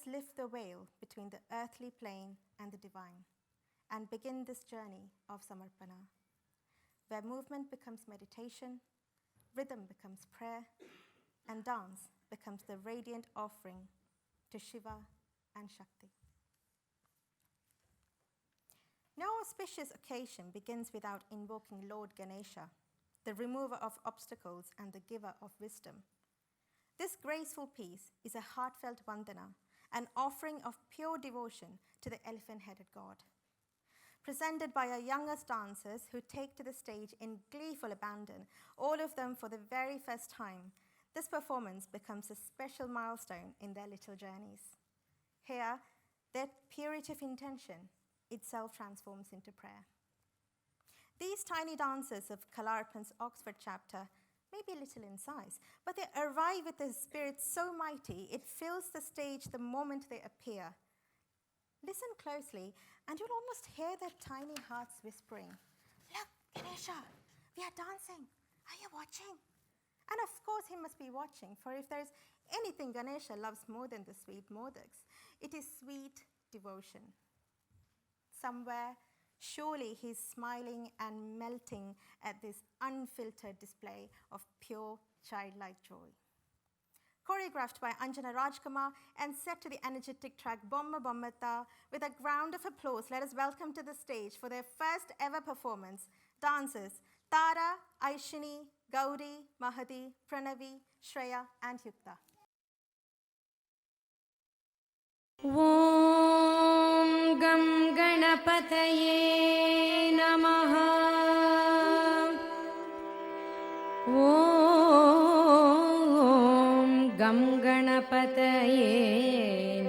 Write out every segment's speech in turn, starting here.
us lift the veil between the earthly plane and the divine and begin this journey of Samarpana, where movement becomes meditation, rhythm becomes prayer, and dance becomes the radiant offering to Shiva and Shakti. No auspicious occasion begins without invoking Lord Ganesha, the remover of obstacles and the giver of wisdom. This graceful piece is a heartfelt vandana, an offering of pure devotion to the elephant-headed god. Presented by our youngest dancers who take to the stage in gleeful abandon, all of them for the very first time, this performance becomes a special milestone in their little journeys. Here, their purity of intention itself transforms into prayer. These tiny dancers of Kalarpan's Oxford chapter may be little in size, but they arrive with a spirit so mighty it fills the stage the moment they appear. Listen closely, and you'll almost hear their tiny hearts whispering, "Look, Ganesha, we are dancing. Are you watching?" And of course he must be watching, for if there is anything Ganesha loves more than the sweet modaks, it is sweet devotion. Somewhere, surely he's smiling and melting at this unfiltered display of pure childlike joy. Choreographed by Anjana Rajkumar and set to the energetic track Bomma Bommata, with a round of applause, let us welcome to the stage for their first ever performance, dancers Tara, Aishini, Gauri, Mahadi, Pranavi, Shreya and Yukta. Om Gam Ganapataye Namaha. Om Gam Ganapataye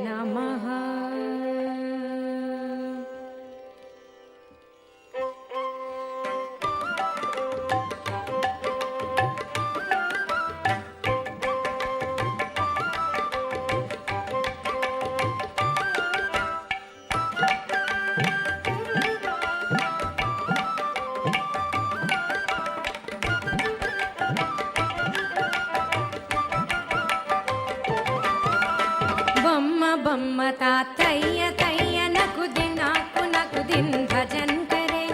Namaha. Bamma तातैया तैया नकुदिन आकु नकुदिन भजन करे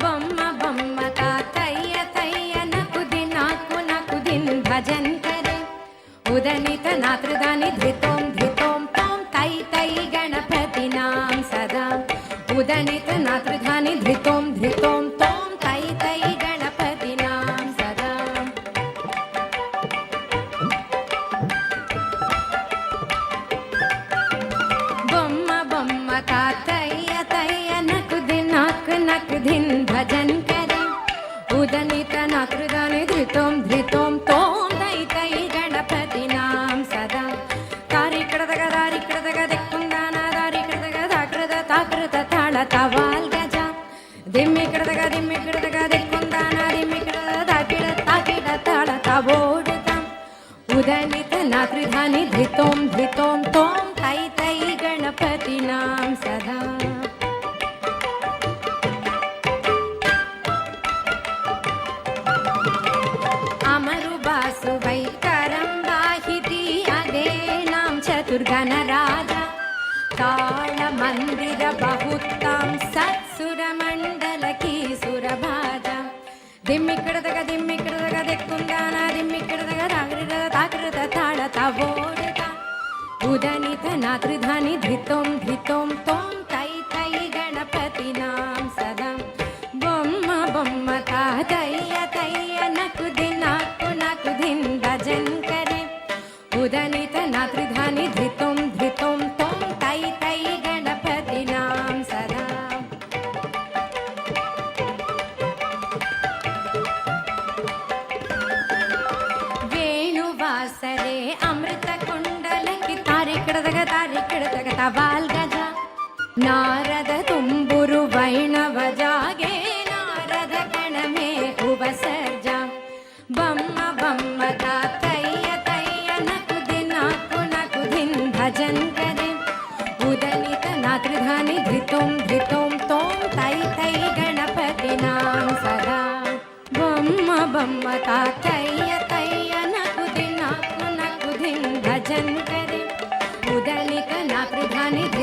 बम्मा बम्मा तातैया तैया नकुदिन आकु नकुदिन भजन करे उदनित नात्रदानि धृतों धृतों तों तै तै गणपति नाम सदा उदनित नात्रदानि धृतों धृतों तों तै तै गणपति नाम सदा तातैया तैया नकुदिन आक नकुदिन भजन करे उदनित नात्रदानि धृतों धृतों तों तै तै गणपति नाम सदा तारी कृतग दिक्कुंदाना दारी कृतग ताकृत ताळ तवाल गजा दिम्मि कृतग दिक्कुंदाना दिम्मि कृतग ताकिड ताळ तवोडुता उदनित नात्रदानि धृतों धृतों तों तै तै गणपति नाम सदा अमरु बासु वैकरं वाहिति अदे नाम चतुर्गण राजा ताल मंदिर बहुत्तम सत्सुर मंडल की सुरभाजा दिम्मि कृतग दिक्कुंदाना दिम्मि कृतग ताकृत ताळ तवोडुता उदनित नात्रदानि धृतों धृतों तों तै तै गणपति नाम सदा बम्म बम्म तातैया तैया नकुदिन आकु नकुदिन भजन करे उदनित नात्रदानि धृतों धृतों तों तै तै गणपति नाम सदा वेणुवासरे अमृत तारिकृतग तवाल गजा नारद तुम्बुरु वैणव जागे नारद गण में उपसर्जा बम्म बम्म तातैया तैया नकुदिन आकु नकुदिन भजन करे उदनित नात्रदानि धृतों धृतों तों तै तै गणपति नाम सदा बम्म बम्म तातैया तैया नकुदिन आकु नकुदिन भजन करे उदनित त्रिधा निध